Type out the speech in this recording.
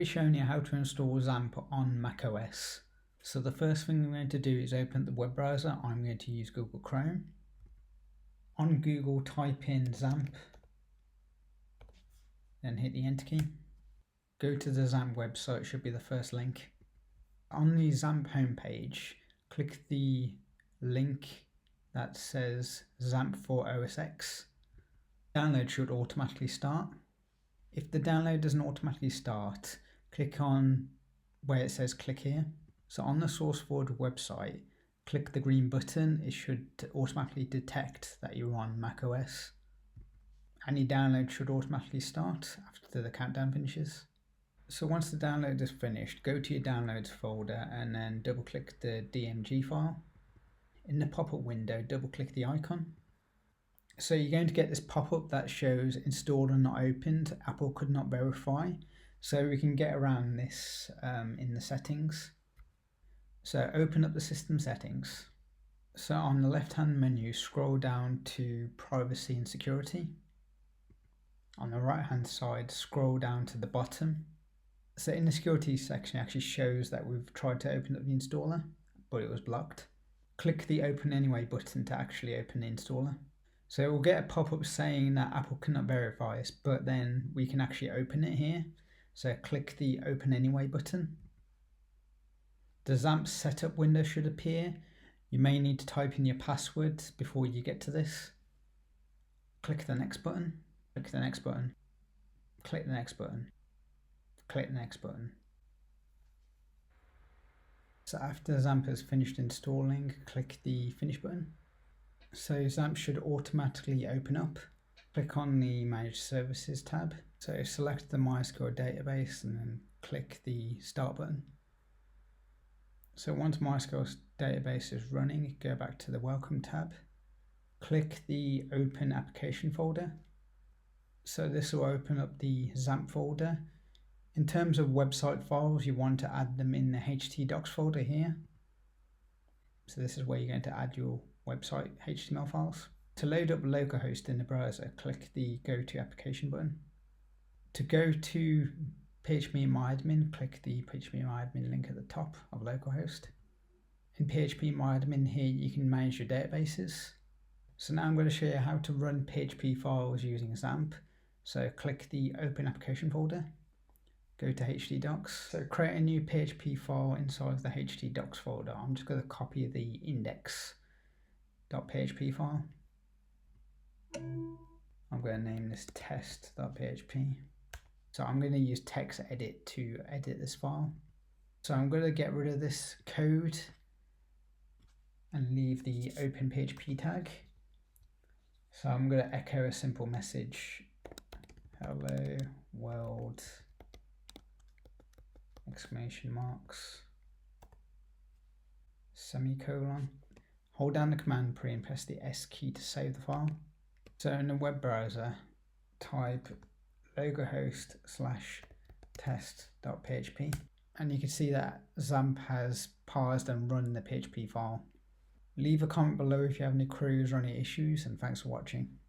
I'll be showing you how to install XAMPP on macOS. So the first thing I'm going to do is open the web browser. I'm going to use Google Chrome. On Google, type in XAMPP, then hit the enter key. Go to the XAMPP website, should be the first link. On the XAMPP homepage, click the link that says XAMPP for OS X. Download should automatically start. If the download doesn't automatically start, click on where it says click here. So on the SourceForge website, click the green button. It should automatically detect that you're on macOS. Any download should automatically start after the countdown finishes. So once the download is finished, go to your downloads folder and then double click the DMG file. In the pop-up window, double click the icon. So you're going to get this pop-up that shows installed and not opened. Apple could not verify. So we can get around this in the settings. So open up the system settings. So on the left-hand menu, scroll down to privacy and security. On the right-hand side, scroll down to the bottom. So in the security section, it actually shows that we've tried to open up the installer, but it was blocked. Click the open anyway button to actually open the installer. So we'll get a pop-up saying that Apple cannot verify us, but then we can actually open it here. So click the open anyway button. The XAMPP setup window should appear. You may need to type in your password before you get to this. Click the next button, click the next button, click the next button, click the next button. So after XAMPP has finished installing, click the finish button. So XAMPP should automatically open up. Click on the Manage Services tab. So select the MySQL database and then click the Start button. So once MySQL database is running, go back to the Welcome tab. Click the Open Application folder. So this will open up the XAMPP folder. In terms of website files, you want to add them in the htdocs folder here. So this is where you're going to add your website HTML files. To load up localhost in the browser, click the Go to Application button. To go to phpMyAdmin, click the phpMyAdmin link at the top of localhost. In phpMyAdmin here, you can manage your databases. So now I'm going to show you how to run PHP files using XAMPP. So click the Open Application folder. Go to htdocs. So create a new PHP file inside the htdocs folder. I'm just going to copy the index.php file. I'm going to name this test.php. So I'm going to use TextEdit to edit this file. So I'm going to get rid of this code and leave the OpenPHP tag. So I'm going to echo a simple message. Hello world, exclamation marks, semicolon. Hold down the command pre and press the S key to save the file. So in the web browser, type localhost/test.php and you can see that XAMPP has parsed and run the PHP file. Leave a comment below if you have any queries or any issues, and thanks for watching.